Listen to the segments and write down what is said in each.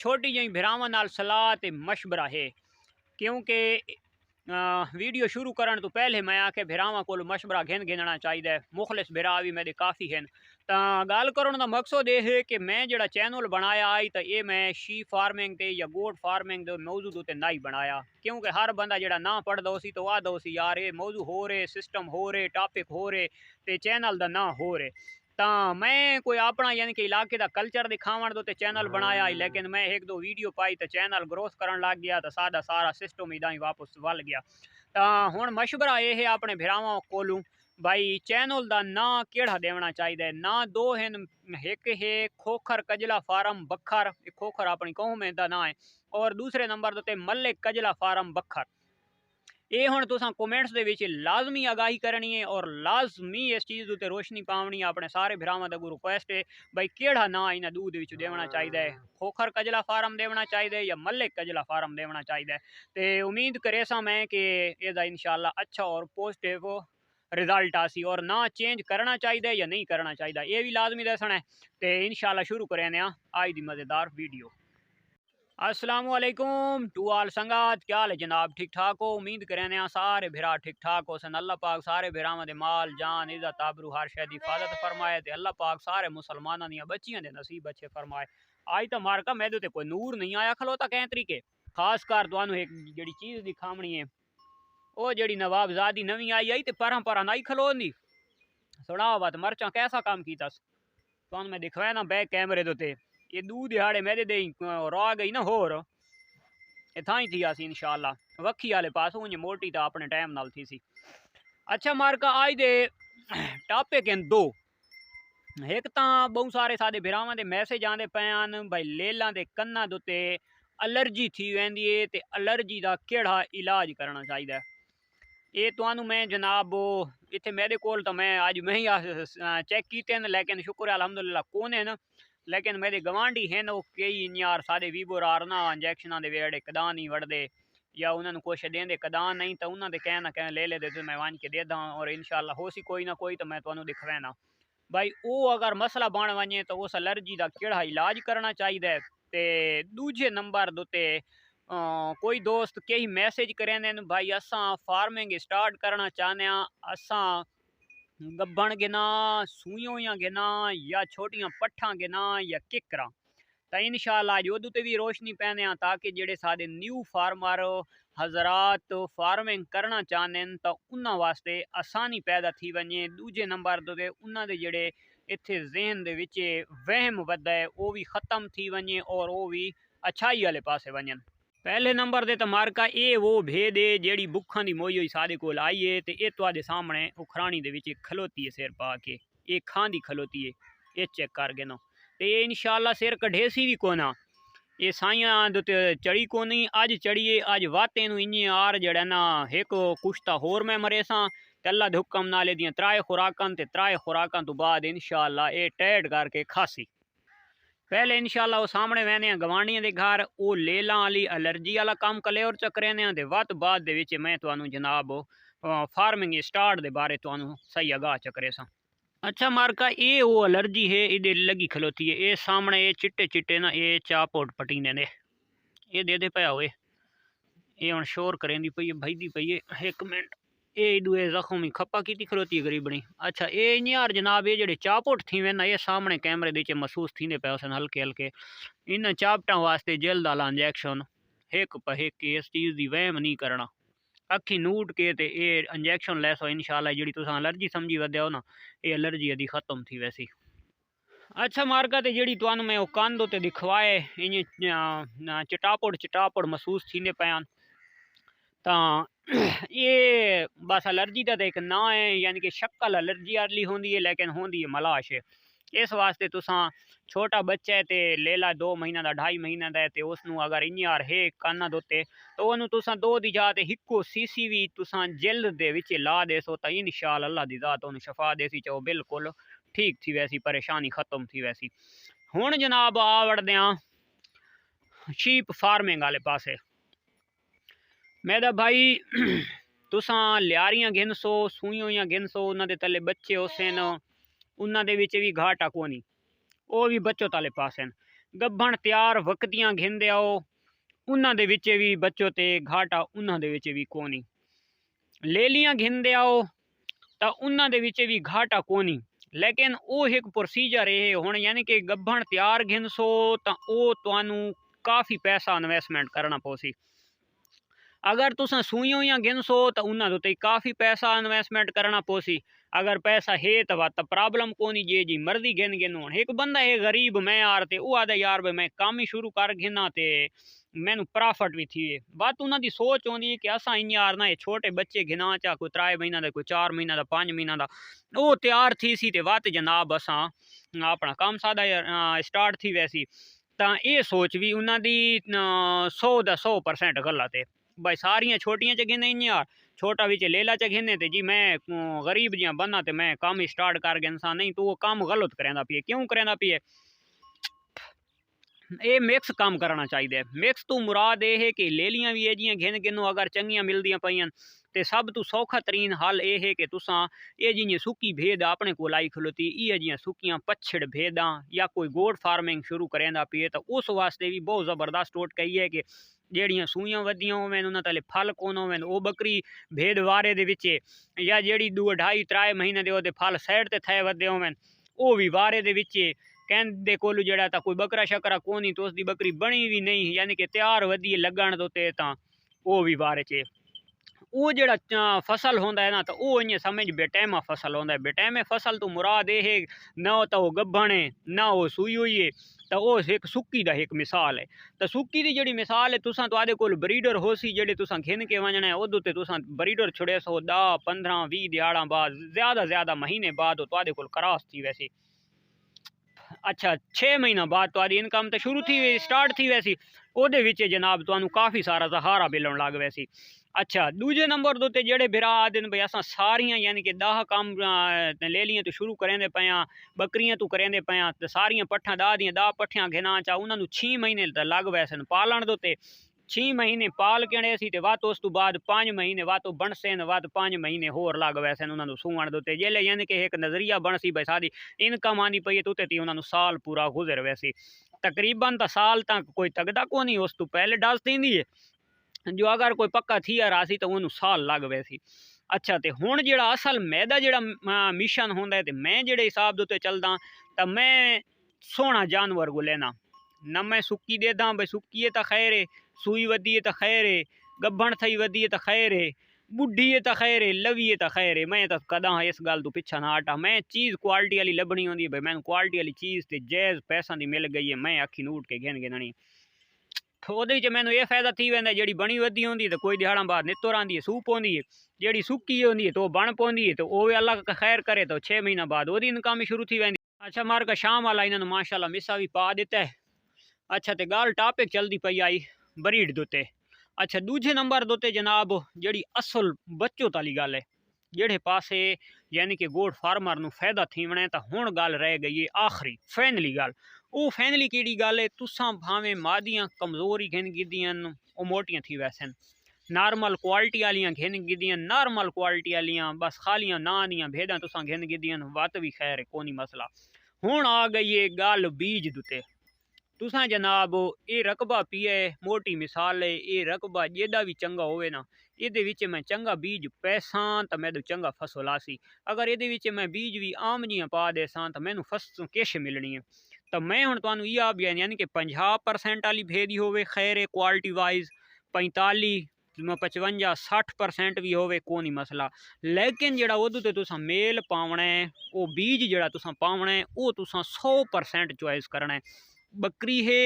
छोटी जी भिरावां नाल सलाह ते मशवरा है क्योंकि वीडियो शुरू करने तो पहले मैं आके भिरावां को मशवरा घिनना चाहिए। मुखलिस भिरा भी मेरे काफ़ी हैं। तो गल करने का मकसद ये है कि मैं जो चैनल बनाया आई तो ये मैं शी फार्मिंग ते या गोट फार्मिंग के मौजू उत्ते नहीं बनाया, क्योंकि हर बंदा जो ना पढ़ता उसी तो आदा उसी यार ये मौजू हो रहे, सिस्टम हो रहे, टॉपिक हो रहे, तो चैनल का ना हो रहे। तो मैं कोई अपना यानी कि इलाके का कल्चर दिखावन तो चैनल बनाया ही, लेकिन मैं एक दो वीडियो पाई तो चैनल ग्रोथ करन लग गया तो सादा सारा सिस्टम इदा ही वापस वल गया। तो हुण मशवरा ये है अपने भिरावां कोलों भाई चैनल का ना केड़ा देना चाहिए। ना दो हैं, एक है खोखर कजला फार्म बखर, खोखर अपनी कौम का ना है, और दूसरे नंबर ते मलिक कजला फार्म बखर। ये हुण तुसां कमेंट्स दे विच लाजमी आगाही करनी है और लाजमी इस चीज़ उत्ते रोशनी पावनी है। अपने सारे भरावां दा रिक्वेस्ट है भाई केड़ा ना इन्हां दूध विच देना चाहिए, खोखर कजला फार्म देना चाहिए या मलिक कजला फार्म देना चाहिए। तो उम्मीद करे सा मैं कि इसका इंशाल्लाह अच्छा और पॉजिटिव रिजल्ट आसी, और ना चेंज करना चाहिए या नहीं करना चाहिए ये भी लाजमी दसना है। तो इंशाल्लाह शुरू करें आज की मज़ेदार वीडियो। अस्सलामुअलैकुम टू आल संगात, क्या हाल है जनाब? ठीक ठाक हो? उम्मीद करें सारे भिरा ठीक ठाक हो सन। अल्लाह पाक सारे भिरावां दे माल जान इज्जत आबरू हर शय दी हिफाजत फरमाए ते अल्लाह पाक सारे मुसलमानां दियां बच्चियां दे नसीब अच्छे फरमाए। आज तो मारका मैदे ते कोई नूर नहीं आया खलोता कैं तरीके। खास कर तुहानू एक जेड़ी चीज़ दिखावनी है वो जेड़ी नवाबजादी नवी आई आई ते परां परां नाई खलोंदी। सुनाओ बात मरचा कैसा काम कीता तुहानू मैं दिखवाया ना बैक कैमरे दे। ये दू दिहाड़े मेरे दे रह गई ना होर इतना ही थी असी इंशाल्लाह वक्खी वाले पास उंज मोटी तो अपने टाइम नाल थी सी। अच्छा मारका आज दे टॉपिक हैं दो। एक तो बहुत सारे साडे भिरावां दे मैसेज आंदे पे भाई लेलां दे कन्ना दुते अलर्जी थी वेंदी है ते अलर्जी का केड़ा इलाज करना चाहिए। ये तुहानू मैं जनाब इत्थे मेरे कोल तो मैं अज मैं ही चेक कीते न, लेकिन शुक्र है अलहमदुलिल्लाह कौन है न, लेकिन मेरे गवांढी हैं वो कई यार साढ़े वीबोरार ना इंजैक्शना के वेड़े कदा नहीं वड़ते या उन्होंने कुछ देंदे कदा नहीं, तो उन्होंने कह ना कह ले लेते तो मैं वन के दे दा और इंशाल्लाह हो सी कोई ना कोई तो मैं तुहानू दिखवाना भाई वो अगर मसला बन वने तो उस अलर्जी का केड़ा इलाज करना चाहिए। ते दूजे नंबर दुते कोई दोस्त कई मैसेज करें भाई असा फार्मिंग स्टार्ट करना चाहने असा गब्बन गिना सूइयों गिना या छोटियां पट्ठा गिना या किकरा, तो इंशाल्लाह अज उदू ते भी रोशनी पैने ताकि जेडे साडे न्यू फार्मर हजरात फार्मिंग करना चाहते तो उन्होंने वास्ते आसानी पैदा थी वने। दूजे नंबर ते उन्होंने जेडे इत्थे जहन दे विच वहम वधा है वो भी खत्म थी वने और वो भी अच्छाई वाले पासे वजन। पहले नंबर ते मार्का ये वो भेद है जेड़ी बुखां दी मोई होई साडे कोल आई है ते ये तुहाडे सामने उखरानी दे विच खलोती है सिर पा के, ये खांदी खलोती है, ये चेक कर गिनो ते ये इंशाल्लाह सिर कढेसी भी कोना, ये साइयां दुते चढ़ी कोनी अज चढ़िए अज वाते इं आर जड़ा ना एक कुश्ता होर मैं मरे सा ते अल्लाह दे हुक्म नाल दियां त्राए खुराकां ते त्राए खुराकां तो बाद इंशाल्लाह ये टैड करके खासी। पहले इंशाल्लाह वो सामने वहने गवांढियों के घर वो लेलां वाली अलर्जी वाला काम कले और चक्रे ने वत बाद दे विच मैं तुहानू जनाब फार्मिंग स्टार्ट के बारे तुहानू सही आगाह चक्रे सा। अच्छा मार्का ये वो अलर्जी है ये लगी खलोती है, ये सामने ये चिट्टे चिट्टे ना ये चापोट पटीने ने ये दे पाया हुए ये हम शोर करें दी पई भाई दी पई है एक मिनट ये दुए जख्म ही खप्पा की खलोती है गरीबनी। अच्छा ये यार जनाब ये जेडे चापोट थी वे ना ये सामने कैमरे दे महसूस थी पे हल्के हल्के इन चापटा वास्ते जल्द आला इंजैक्शन एक पहेक इस चीज़ की वहम नहीं करना अखी नूट के ते ये इंजैक्शन लैसो इंशाल्लाह जी तुम अलर्जी समझी वधे हो ना ये अलर्जी अदी खत्म थी वैसी। अच्छा मार्का ते जी तुहानू मैं कंध उत्ते दिखवाए इन चटापड़ चटापड़ महसूस थींदे पयान तो ये बस अलर्जी का तो एक ना है, यानी कि शक्ल अलर्जी वाली होंगी है लेकिन होंगी है मलाश है। इस वास्ते तुसा छोटा बच्चा है तो लेला 2 महीना का 2.5 महीना का है तो उसनू अगर इंजार है काना दोते तो उन्होंने तुसा दो दी जात हिको सीसी भी तुसा जल्द दे विच ला देसो तो इंशाअल्लाह अल्लाह दी जात उन्हें शफा देसी चाहो बिल्कुल ठीक थी वैसी परेशानी खत्म थी वैसी। हुण जनाब आ वड़दे शीप फार्मिंग वाले पासे। मेरा भाई तुसा लियारियां गिनसो सूइयों गिनसो उन्होंने तले बच्चे उसे न उन्होंने भी घाटा कोनी वो भी बच्चों ताले पास हैं। ਗੱਭਣ ਤਿਆਰ ਵਕਤੀਆਂ ਘਿੰਦੇ ਆਓ ਉਹਨਾਂ ਦੇ ਵਿੱਚ ਵੀ ਬੱਚੋ ਤੇ ਘਾਟਾ ਉਹਨਾਂ ਦੇ ਵਿੱਚ ਵੀ ਕੋਨੀ। ਲੇਲੀਆਂ ਘਿੰਦੇ ਆਓ ਤਾਂ ਉਹਨਾਂ ਦੇ ਵਿੱਚ ਵੀ ਘਾਟਾ ਕੋਨੀ, ਲੇਕਿਨ ਉਹ ਇੱਕ ਪ੍ਰੋਸੀਜਰ ਇਹ ਹੁਣ ਯਾਨੀ ਕਿ ਗੱਭਣ ਤਿਆਰ ਘਿੰਸੋ ਤਾਂ ਉਹ ਤੁਹਾਨੂੰ ਕਾਫੀ ਪੈਸਾ ਇਨਵੈਸਟਮੈਂਟ करना पोसी। अगर तुसा सूइयों या गिनसो तो उन्होंने तो काफ़ी पैसा इन्वेस्टमेंट करना पोसी। अगर पैसा है तो वह प्रॉब्लम कोनी, जे जी मर्जी गिन गिन हो। एक बंदा है गरीब मैं यार ते वो आदा यार भाई मैं काम ही शुरू कर गिना ते मैनू प्रॉफिट भी थी। बात उन्होंने सोच आँदी है कि असा इन यार ना छोटे बच्चे गिना चा कोई 3 महीना का, कोई 4 महीना का, 5 महीना का वो तैयार थी सी ते वत जनाब असा अपना काम सादा स्टार्ट थी वैसी। तो ये सोच भी उन्होंने 100% गलत है। भाई सारियां छोटियां च गिने यार, छोटा बिच लेला च गिने ते जी मैं गरीब जियां बना ते मैं काम स्टार्ट कर गया इंसान नहीं तो वो काम गलत करेंदा पिए। क्यों करेंदा पिए? ये मिक्स काम करना चाहिए। मिक्स तो मुराद ये है कि लेलियां भी जियां घिन गिनो अगर चंगियां मिलदियां पईयां ते सब तो सौखा तरीन हल ये है कि तुसा ये जियां सुक्की भेद अपने को लाई खलोती ये जियां सुक्कियां पछड़ भेदां या कोई गोट फार्मिंग शुरू करेंदा पिए तो उस वास्ते भी बहुत ज़बरदस्त टोट कही है कि ਜਿਹੜੀਆਂ ਸੂਈਆਂ ਵਧੀਆਂ ਹੋਵਨ ਉਹਨਾਂ ਤਲੇ फल कोन होवन ਉਹ ਬੱਕਰੀ भेद वारे दे विच या ਜਿਹੜੀ 2 2.5 3 महीने ਦੇ ਉਹਦੇ फल साइड ते थे वधे होवन ਉਹ भी वारे दे विच कहते कोलू जड़ा तो कोई बकरा शकरा कोनी तो उसकी बकरी बनी भी नहीं यानी कि तैयार वधी लगन तो ते वो भी वारे च वो जड़ा फसल होंदा है ना तो वो इं समझ बेटैमा फसल होंदा है। बेटैमे फसल तो मुराद ये है ना तो वो गब्भण है ना वो सूई हुई है तो वो एक सुक्की का एक मिसाल है। तो सुक्की की जी मिसाल है तुसा तो कोल ब्रीडर हो सी जेडे तुसा घिन के वजना है उदो ते तुसा ब्रीडर छुड़े सो 10 15 20 दिहाड़ा बाद ज़्यादा महीने बाद तो कोल क्रॉस थी वैसी। अच्छा 6 महीना बाद तो इनकम तो शुरू थी स्टार्ट थी वैसी ओदे विच जनाब तो काफ़ी सारा सहारा मिलन लग वैसी। अच्छा दूजे नंबर तो जेडे बिरा आदन भाई असा सारियां यानी कि 10 काम ले लियां तो शुरू करेंदे पया बकरियां तो करेंदे पया तो सारियां पट्ठा 10 दियां 10 पट्ठियां घिना चा उन्होंने 6 महीने लग वैसन पालन दो ते 6 महीने पाल के सी वत उस तो बाद 5 महीने वत बनसे वत 5 महीने होर लग वैसे उन्होंने सूवण दो जेले यानी कि एक नज़रिया बन सी भाई सारी इनकम आँदी पई तो उन्होंने साल पूरा गुजर वैसी। तकरीबन तो साल तक कोई तकदा को नहीं उस तो पहले दस थी है जो अगर कोई पक्का थी रहा सी तो उन्होंने साल लग वैसी। अच्छा तो हुण जेड़ा असल मैदा जेड़ा मिशन होंदा है तो मैं जेड़े हिसाब दे चलदा तो मैं सोहना जानवर को लेना ना मैं सुक्की देदा भाई सुक्की है तो खैर है सूई वधी है तो खैर है गब्भण थई वधी है तो खैर है बुढ़ी है तो खैर है लवी है तो खैर है। मैं तो कदा इस गल तो पिछा ना हटा मैं चीज़ क्वालिटी वाली लभनी होंदी है भाई मैं क्वालिटी वाली चीज़ तो जायज़ पैसा की मिल गई है मैं अखी नूट के गिन गिननी तो वो मैंने ये फायदा थी वेंदा जी बनी वधी होंदी तो कोई दिहाड़ा बाद नित्तो रही है सूप होंदी है जी सुक्की होंदी है तो बन पौंदी है तो वह अल्लाह खैर करे तो 6 महीना बाद वो इनकम शुरू थी वेंदी। अच्छा मार का शाम वाला इन्होंने माशाल्लाह मिसा भी पा दिता है। अच्छा तो गल टॉपिक चलती पई आई ब्रीड दोते। अच्छा दूजे नंबर दोते जनाब जी असल बच्चों वाली गल है जेड़े पासे यानी कि गोट फार्मर नूं फायदा थीवना है तो हुण गल रह गई है आखिरी फाइनली गल। वो फाइनली किहड़ी गल है तुसां भावें मादियां कमज़ोर ही घिन गिदियां वो मोटियां थी वैसन नॉर्मल क्वालिटी वालियां घिन गिदियां नॉर्मल क्वालिटी वालियां बस खालियां ना दियां भेदां तुसां घिन गिदियां वत भी खैर है कोनी मसला। हुण आ गई है गल बीज दुते तुसा जनाब ये रकबा पिए मोटी मिसाल है ये रकबा जेदा भी चंगा होवे ना ये मैं चंगा बीज पैसा तो मैं चंगा फसल आसी अगर ये मैं बीज भी आम जियां पा देसा तो मैनू फसल किश मिलनी है। तो मैं हुण तुहानू इह बयान यानी कि 50% वाली भेदी होवे खैर है क्वालिटी वाइज 45 55 60% भी होवे कोई मसला लेकिन जेड़ा उहदे ते तुसां मेल पावना है वो बीज जेड़ा तुसां पावना है वो तुसां 100% चॉइस करना है। बकरी है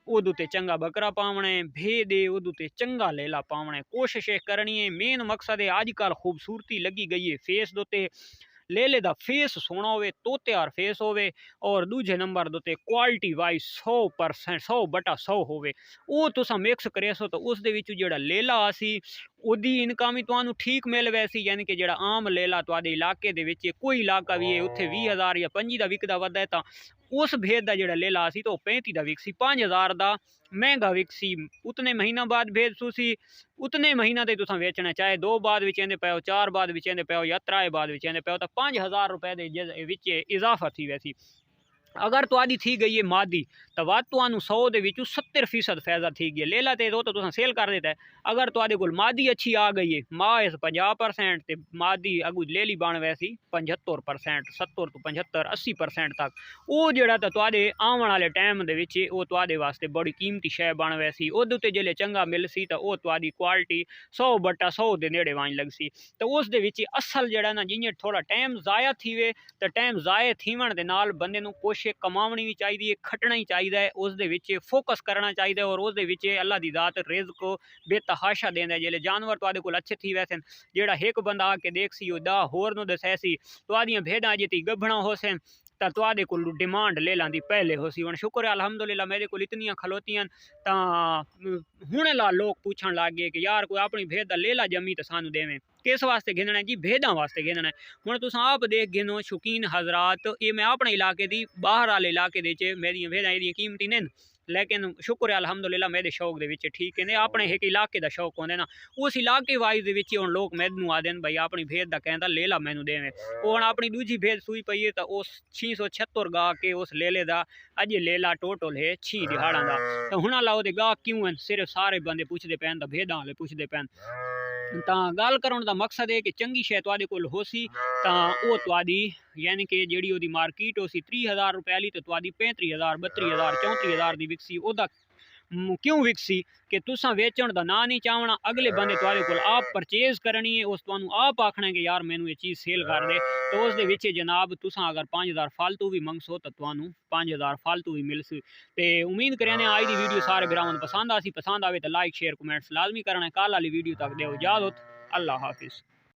उदू ते चंगा बकरा पावना है भेद है उदू ते चंगा लेला पावना है कोशिश करनी है। मेन मकसद है अजकल खूबसूरती लगी गई है फेस दोते लेले दा फेस सोना होवे तोतेयार फेस होवे और दूजे नंबर दोते क्वालिटी वाइज 100% 100/100 होवे वो तुसा मिक्स करे सो तो उस दे विच जेड़ा लेला आसी उदी इनकम ही तुहानू ठीक मिल वैसी यानी कि जेड़ा आम लेला तुहाडे इलाके दे विच कोई इलाका भी है उत्थे 20,000 या 25 दा विकदा वधा है तां उस भेद का जेड़ा लेला सी तो 35 का विकसी 5,000 का महंगा विकसी उतने महीना बाद भेज सूसी उतने महीना ते तुसा वेचना चाहे 2 बाद विचेंदे पे 4 बाद विचेंदे पे या 3 बाद विचेंदे पे तो 5,000 रुपए दे इजाफा थी वैसी। अगर तुआदी थी गई है मादी तो वह तुहानू 100 दे विचों 70% फायदा थी गया लेला ते तो तुसा सेल कर देता है। अगर तुहादे कोल मादी अच्छी आ गई है माँ 50% ते मादी अगू लेली बन वैसी 75% 70 तो 75 80% तक वो जेड़ा तो तुहादे आवन वाले टाइम दे विच वो तुहादे वास्ते बड़ी कीमती शै बन वैसी। ओदे उत्ते जेल्ले चंगा मिलसी तो वो तुहादी क्वालिटी 100/100 दे नेड़े वन लगसी। तो उस दे विच असल जेड़ा ना जियां थोड़ा टाइम ज़ाया थीवे तो टाइम ज़ाया थीवन दे नाल बंदे नू कुछ कमावनी भी चाहिए खटना ही चाहिए उस दे विच फोकस करना चाहिए और उस दे विच अल्लाह दी दात रिज़्क बेतहाशा देंदा जेल्ले जानवर तुहादे कोल अच्छे थी वैसे जेड़ा एक बंदा आके देखसी ओ 10 होर नू दसैसी तुहादियां भेडां जे ती गभणा होसन तो तुहादे कोल डिमांड ले लांदी पहले होसी। हुण शुक्र है अल्हम्दुलिल्लाह मेरे कोल इतनियां खलोतियां हुणे ला लोग पूछण लग गए कि यार कोई अपनी भेड दा लेला जमी तो सानू देवें। किस वास्ते गिनना है जी भेडां वास्ते गिनना है। हुण तुसां आप देख गिनो शौकीन हजरात ये मैं अपने इलाके दी बाहर वाले इलाके दे मेरियां भेडां एडियां कीमती ने लेकिन शुक्र है अल्हम्दुलिल्लाह मेरे शौक दे विच ठीक है ने अपने एक इलाके दा शौक होंदे ना उस इलाके वाइज दे विच हुण लोग मैनू आदे भाई अपनी भेड दा कहंदा लेला मैनू देवें। वो हुण अपनी दूजी भेड सूई पई है तो उस 676 गा के उस लेले दा अज लेला टोटल है 6 दिहाड़ां दा। तो हुण ला ओहदे गा क्यों हैं सिर्फ सारे बंदे पुछदे पैन तो भेडां वाले पुछदे पैन। तो गल करने का मकसद है कि चंगी शै तुहादे कोल होसी तो वो तुहादी यानी कि जिहड़ी ओहदी मार्केट होसी 30,000 रुपए वाली तो तुहादी 35,000 32,000 34,000 दी विकसी। ओहदा क्यों विकसी कि तुसां वेचण दा ना नहीं चाहना अगले बंदे तुहादे कोल आप परचेज करनी है उस तुहानू आप आखना है कि यार मैनू ये चीज़ सेल कर दे तो उस दे विच जनाब तुसां अगर 5,000 फालतू भी मंगसो तो तुहानू 5,000 फालतू भी मिलसी। तो उम्मीद करें आज की वीडियो सारे भरावां नू पसंद आसी पसंद आवे तो लाइक शेयर कमेंट्स लाजमी करना। कल वाली वीडियो तक दो इजाजत अल्लाह हाफिज़।